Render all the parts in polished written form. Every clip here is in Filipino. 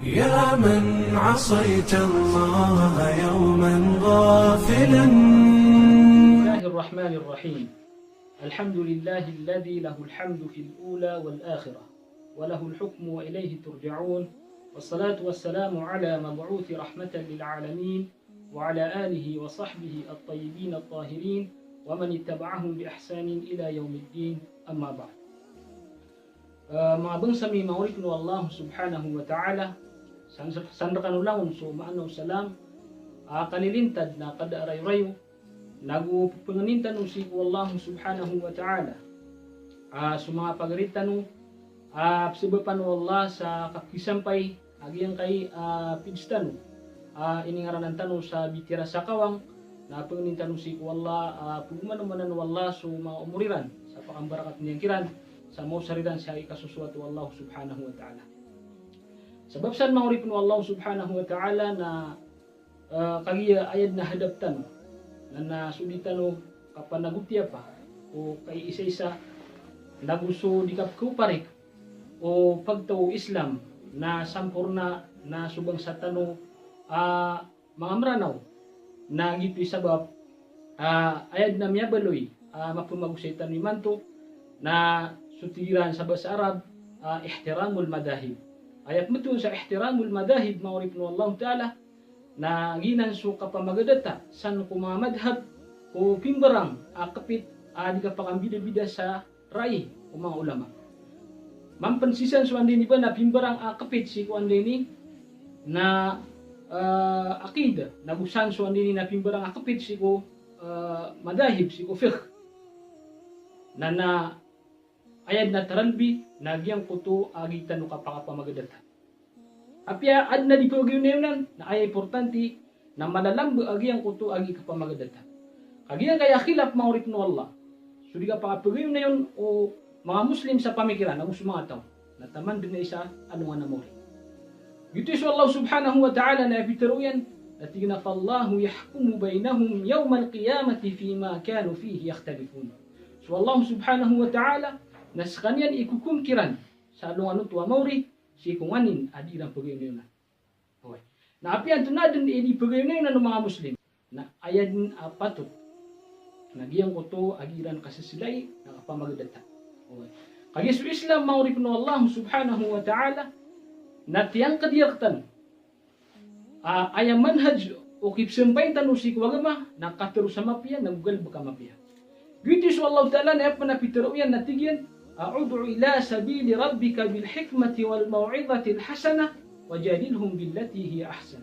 يا من عصيت الله يوما غافلا. بسم الله الرحمن الرحيم. الحمد لله الذي له الحمد في الأولى والآخرة وله الحكم وإليه ترجعون، والصلاة والسلام على مبعوث رحمة للعالمين وعلى آله وصحبه الطيبين الطاهرين ومن اتبعهم بإحسان إلى يوم الدين. أما بعد. Mga bangsami maurikin Allah subhanahu wa ta'ala sandakan ulawon so maanaw salam kalilintad na kada aray-rayo nagupanganintan si Allah subhanahu wa ta'ala sa mga pagaritan sibapan Allah sa kakisampay agiyang kay pidstan iningaranan tano sa bitira sa kawang na panganintan si Allah pagumanaman Allah so mga umuriran sa pakambarakat niyang kiran sa mo saridan sa ikasusuwat Allah subhanahu wa ta'ala. Sabab saan maurip no Allah subhanahu wa ta'ala na kagiya ayad na hadaptan na nasuditan no kapanagutya pa o kay isa-isa naguso di kapkuparik o pagtaw Islam na sampurna na subang sa tano mga maranaw na gitu sabab ayad na miyabaloy mapumagusaitan ni manto na sutiran sa bahasa Arab ihtiramul madahib. Ayat metun sa ihtiramul madahib maurip no Allah Ta'ala na ginan so kapamagadata san kumamadhab o pimbarang kapit di kapakambida-bida sa rai o mga ulama. Mampansisan so andini ba na pimbarang kapit si ko andini na akida nagusan so andini na pimbarang kapit si ko madahib si ko fiqh na ayad na taralbi nagyang kuto agitan no kapakapamagadata. Apya ad na di pagayunan na ay importante na malalambo agiyang kuto agi kapamagadata. Kagiyang kaya khilaf maurip no Allah. So di ka pakapagayon na yun o mga Muslim sa pamikiran ang mga tao na taman din na isa anong anamori. Gito so Allah subhanahu wa ta'ala na ipitaruyan at ignafallahu yahkumu bainahum yawmal qiyamati fima kanu fihi yakhtalifun. So Allah subhanahu wa ta'ala na sa kanyan ikukumkiran sa along anong tuwa mauri si kunganin adirang pagayunan. Okay. Na apian tunadun ili pagayunan ng mga Muslim na ayad patut nagyang ko to agiran kasasilay na kapamagadata. Okay. Kaya sa Islam mauri kuno Allah subhanahu wa ta'ala na tiyang kadiyaktan ayang manhaj o kipsampay tanu si kuwagama na katero sa mapia nagugal baka mapia. Gitu so Allah Ta'ala na panapitaruyan na tigyan أعدع إلى سبيل ربك بالحكمة والموعظة الحسنة وجادلهم بالتي هي أحسن.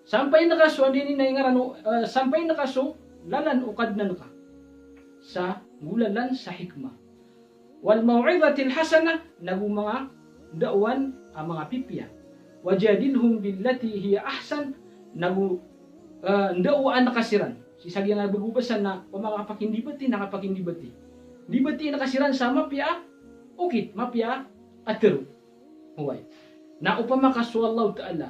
Sampai nakaso andini na ingarano sampai nakaso lalan ukadnan ka sa gulalan sa hikmah. Wal mau'izatil hasana nagu mga daawan mga pipiya. Wajadilhum billati hiya ahsan nagu daawaan nakasiran. Sisagi nga bagubasan na pamakapakindibati nakapakindibati. Dibati nakasiran sa mapya ukit mapya atero huway na upama kaso Allah Ta'ala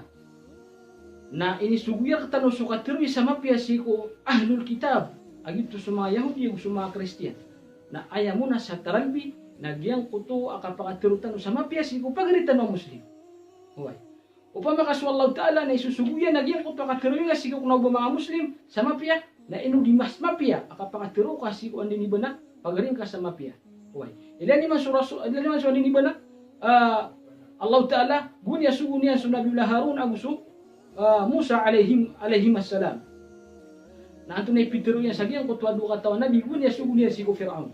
na inisuguyar katano so katero sa mapya si ko ahlul kitab agito sa mga Yahudi o sa mga Kristiyan na ayaw mo na sa taralbi nagyang kuto akapakatero tano sa mapya si ko pagalitan ng Muslim huway upama kaso Allah Ta'ala na isusuguyan nagyang kuto akatero nga si ko kunaw ba mga Muslim sa mapya na inudimas mapya akapakatero ka si ko andin iba na pagaring ka sa mapya. Huway. Ilan naman so ni bana Allah Ta'ala gunya sugunya sa Nabiullah Harun aguso Musa alaihim assalam. Na anto na ipitiro yan sagiyan ko tuwado ka tawa nabi gunya sugunya si ko Fir'aun.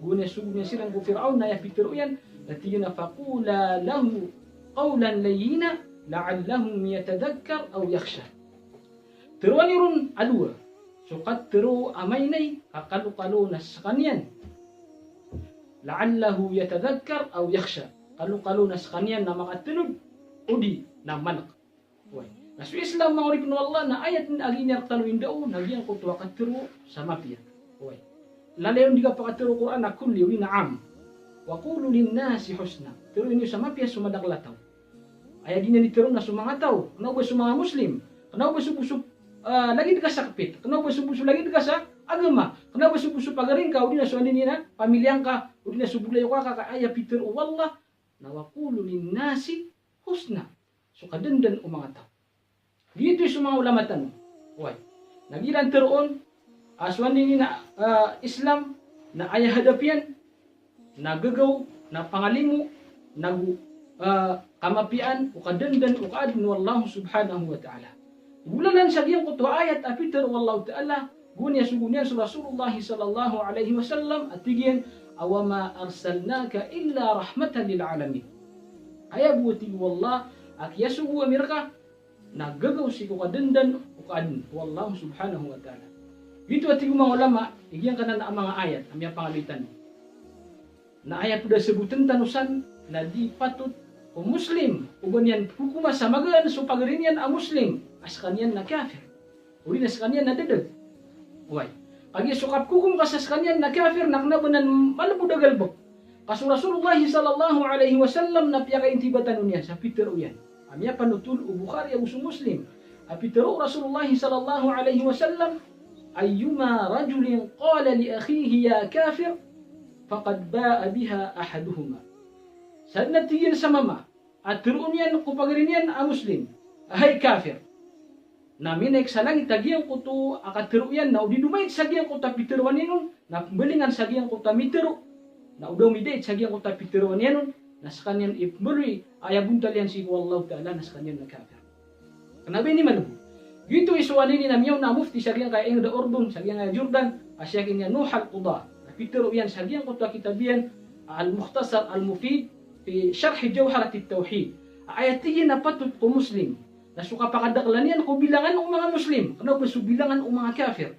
Gunya sugunya silang ko Fir'aun na ipitiro yan natiyo na faqula lahu qawlan layyina la'allahum yatadhakkar aw yakhsha. Tiruan yun adua. Sukat tero amaynay kakalu-kalu na sa kanyan. La'allahu yatadhakkar aw yakhsha. Kalu-kalu na sa kanyan na makatulog o di na manak. Na sa Islam maurip no Allah na ayat na aginyar tanuin dao nagyang ko tuwa katero sa mapya. Lalayon di ka pakatero Quran na kulli wa na'am. Wa qulu lin-nasi husna. Tero inyo sa mapya sumadaklataw. Ayat din ni tero na sumangataw. Ano ba sa mga Muslim? Ano ba subusub lagi ka sa kapit. Kenapa subuh lagi ka sa agama? Kenapa subuh pagaring ka? Udi na so andini na pamilyang ka. Udi na subulay ka ayah Peter wallah na waqulu lin nasi husna. kadandan o mga tao. Dito yung mga ulama tanong. Okay. Nagilan teroon, aswan nini na Islam, na ayah hadapian, na gagaw, na pangalimu, na kamapian, o kadandan o kaadun, wallahu subhanahu wa ta'ala. Gulalan sa giyang kuto ayat, apiter wallahu ta'ala, gunya sugunyan sa Rasulullah sallallahu alaihi wasallam, at tigyan, awama arsalnaka illa rahmatan lil alamin. Ayabuti wallah, ak yasugu amirka, nagagaw si kadandan o kaadun, wallahu subhanahu wa ta'ala. Dito at mga ulama, igyan ka na ang mga ayat, ang mga pangalitan. Na ayat po sebutan tanusan, na di patut o Muslim, o ganyan hukuma sa magaan, so pagarinyan ang Muslim, as kanyan na kafir. O rin as kanyan na dadag. Uway. Kagi sukap kukum ka sa kanyan na kafir, naknabanan malabudagalbog. Kaso Rasulullah sallallahu alaihi wasallam na piyaka intibatan niya sa Peter uyan. Amya panutul o Bukhari o Muslim. Apitero Rasulullah sallallahu alaihi wasallam, ayyuma rajulin qala li akhihi ya kafir, faqad ba'a biha ahaduhuma. Saad natigil sa mama, at tiruon yan kupagarinyan ang Muslim, ay kafir. Namin ay salang itagiyang ko to akatiro yan, na udidumay sagiyang ko tapitiruan ninon, na pembelingan sagiyang ko tamitiro, na udawmide sagiyang ko tapitiruan ninon, na sa kanyan ipmuri, ayabuntal yan si Allah Ta'ala, na sa kanyan na kafir. Kenapa ini malubu? Gitu isuan ini namiyaw na mufti sagiyang kaya ingda Urdun, sagiyang kaya Jordan, asyakin yan Nuh al-Qudah. Napitiro yan sagiyang ko kitabiyan, al-Mukhtasar al-Mufid, fi syarh Jawharat at-Tauhid. Ayatiyin na patut ko Muslim. Na suka pakadaklan yan kung bilangan ng mga Muslim. Kenapa subilangan ng mga kafir?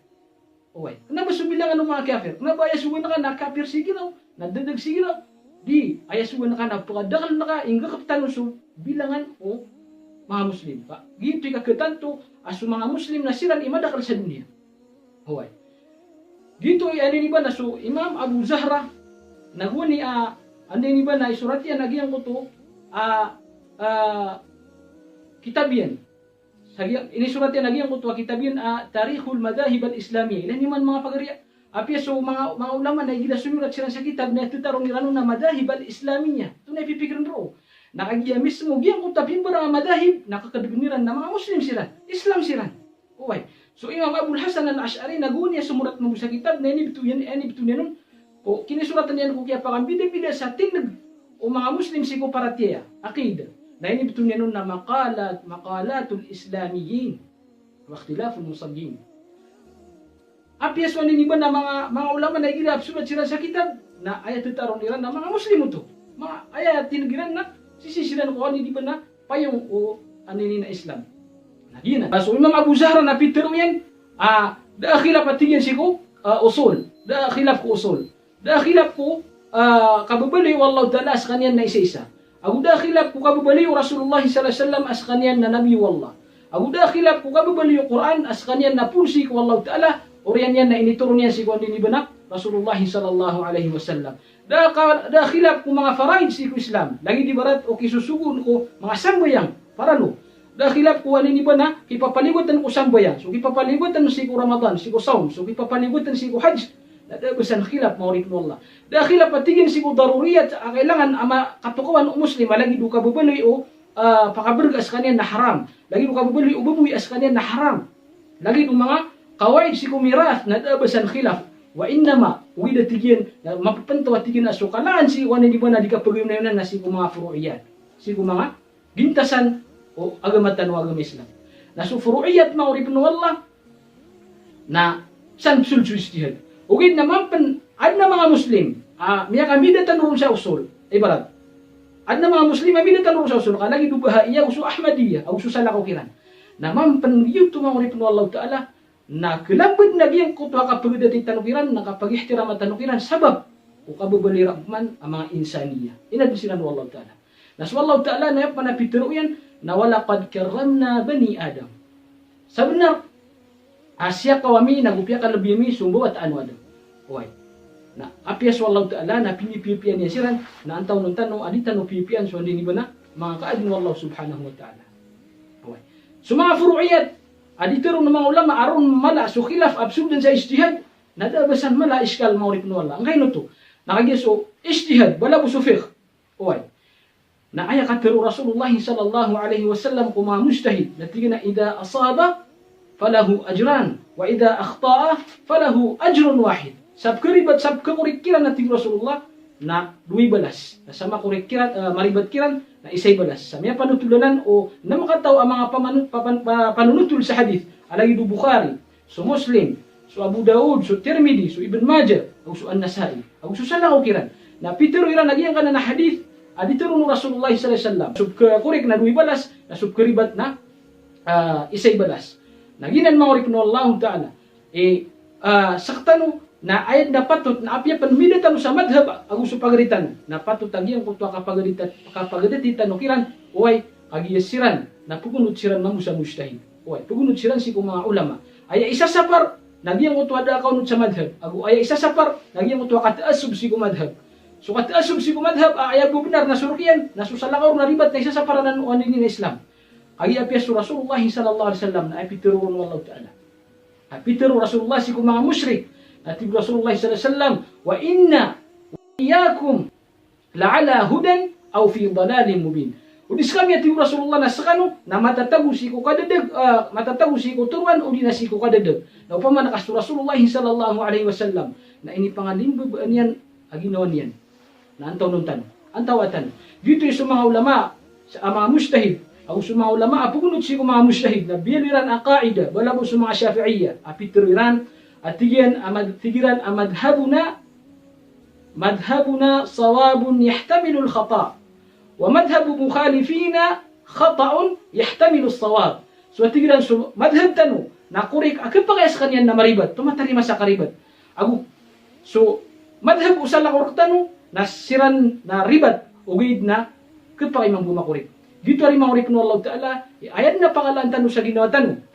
Uway. Kenapa subilangan ng mga kafir? Kenapa ayasuwan na ka na kafir sige raw? Nadadag sige raw? Di, ayasuwan na ka na pakadaklan na ka, ingga kaptan so bilangan o mga Muslim. Gitu ikaketanto, aso mga Muslim na siran imadakal sa dunia. Uway. Gitu ano ni ba na so Imam Abu Zahra, naguni ano ni ba na isurat yan, nagyang ko to, kitabian. Ini surat yang lagi yang kutua kitabian Tarikhul Madahib al-Islamiyah. Ilan naman mga pagariya. Apya so mga ulama na gila sunulat sila sa kitab na tutarong nirano na Madahib al-Islamiyah. Ito na ipipikiran ro. Nakagiya mismo giyang kutabin ba mga madahib nakakadugniran na mga Muslim sila. Islam sila. Uway. So Imam Abul Hasan al-Ash'ari nagunya sumurat mo sa kitab na ini betul nun. O kinisuratan niyan ko kaya pakambida-bida sa tinag o mga Muslim si ko paratiya. Aqidah. Na ini betul nun na maqalatul Islamiyin wa ikhtilaful musallin. Apyas man ini ba na mga ulama na igilap sulat sila sa kitab na ayat tutarong niran na mga Muslim ito. Mga ayat tinagiran na sisisilan ko ani di ba na payong o anini na Islam. Nagina. So Imam Abu Zahra na Peter yan da khilaf patingin si ko usul. Da khilaf ko usul. Da khilaf ko kababali wallahu ta'ala sa kanyan na isa-isa. Aku dah khilaf ku kababali Rasulullah sallallahu alaihi wasallam asqanian na nabi wallah. Aku dah khilaf ku kababali Quran asqanian na punsi ku Allah taala orian yan na initurun niya si kuan ni benak Rasulullah sallallahu alaihi wasallam. Dah khilaf ku mga faraid si ku Islam. Lagi di barat o kisusugun ko mga sambayang paralo. Dah khilaf ku ani ni bana kipapalibutan ko sambayang. So kipapalibutan si ku Ramadan, si ku saum, so kipapalibutan si ku Hajj. Ada besan khilaf maurib Allah. Da khilaf patigin si daruriyat kailangan ama katukawan o Muslim lagi duka bubaloy o pakaberg as kanyan na haram. Lagi duka bubaloy o babuy as kanyan na haram. Lagi du mga kawaid si kumirat na da besan khilaf. Wa innama wida tigin mapapantaw tigin na sukalaan si wani di ba na dikapagim na na si mga furu'iyat. Si mga gintasan o agamatan o agam Islam. Na su furu'iyat maurib Allah na san sulsul istihad. Ugid naman adna mga Muslim, miya kami datan rum sa usul, ibarat. Adna mga Muslim kami datan rum sa usul, kalagi dubaha iya usul Ahmadiyya, usul salakaw kiran. Naman pangyut tumangurip no Allah Ta'ala, na kelambad na biyang kutwa kapagdati tanukiran, nakapag-ihtiramat tanukiran, sabab, o kababali man ang mga insaniya. Inad sila no Allah Ta'ala. Nasu Allah Ta'ala na yung panapitiro yan, na walaqad karramna bani Adam. Sa benar, asya kawami, nagupya ka labiyami, sumbo at ano Adam. Uway. Na apyas wallahu ta'ala na pinipipian niya siran na antaw nung tanong aditan no pipian so hindi ba na mga kaadin wallahu subhanahu wa ta'ala. Uway. So mga furu'iyat aditero ng mga ulama aron mala so khilaf absurdan sa ijtihad nadabasan mala iskal maurip no wala. Ang kayo to. Nakagiso ijtihad wala bu sufiq. Uway. na aya kataru Rasulullah sallallahu alaihi wasallam kuma mujtahid natigina ida asaba falahu ajran wa ida akhta'a falahu ajrun wahid. Sab keribat sab kekurikiran natig Rasulullah na 2 balas. Na sama kurikiran maribat kiran na 1 balas. Sa mga panutulanan o na makataw ang mga panunutul sa hadith alagi do Bukhari, so Muslim, so Abu Daud, so Tirmidhi, so Ibn Majah, o so An-Nasai. Ang susala ko kiran na pitero iran nagyan kana na hadith aditero no Rasulullah sallallahu alaihi wasallam. Sub kurik na 2 balas, na sub keribat na 1 balas. Naginan maurik no Allah Ta'ala. Saktano na ayat na patut na apya panumidatan sa madhab agusto pagaritan na patut agiang kutwa kapagaditan no kiran uy agiyasiran na pugunot siran mamu sa mujtahid. Uy pugunot siran si mga ulama. Aya isasapar nagiang kutwa da kaunot sa madhab. Agu aya isasapar nagiang kutwa kataasub si madhab. So kataasub si madhab aya benar na surkian na susalakaw na ribat na isasaparanan o anin ni Islam. Agi apya su Rasulullah sallallahu alaihi wasallam na apitiru wallahu ta'ala. Apitiru Rasulullah si mga musyrik. Nabi Rasulullah sallallahu alaihi wasallam wa inna iyyakum la'ala hudan aw fi dalalin mubin. Udis kami ati Rasulullah nasakano na matatago si ko kadedeg matatago si ko turuan udi na si ko kadedeg. Na upama nakas Rasulullah sallallahu alaihi wasallam na ini pangalimbo anian aginawan yan. Na antaw nuntan, antawatan. Dito yung mga ulama sa mga mujtahid, ang mga ulama apugunot si ko mga mujtahid na biliran ang qaida balabo sa mga Syafi'iyya, apitiran at tigiran madhabuna sawabun yahtamilu al-khata wa madhabu mukhalifina khata'un yahtamilu as-sawab. So tigiran so madhab tanu na kurik akapagayas kanyan na maribat tumatarima sa karibat agu so madhab usal na kurik tanu na siran na ribat ugid na kapagay mang bumakurik dito rin mga no Allah Ta'ala ayat na pangalan tanu sa ginawa tanu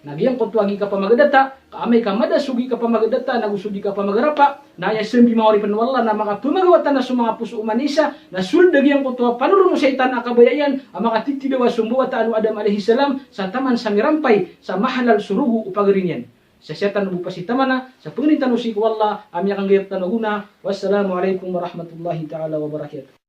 nagyang kutwagi ka pamagadata, kaamay ka madasugi ka pamagadata, nagusudi ka pamagarapa, na ay sembi mawari panwala na mga pumagawatan na mga puso umanisa, na suldagi ang kutwa panurun mo sa itan akabayayan, ang mga titidawa sumbuwata anu Adam alaihi salam, sa taman sa mirampay, sa mahalal suruhu upagarinyan. Sa siyatan mo pasitaman na, sa pengintan usik wallah, amya kang gayat tanahuna, wassalamualaikum warahmatullahi ta'ala wabarakatuh.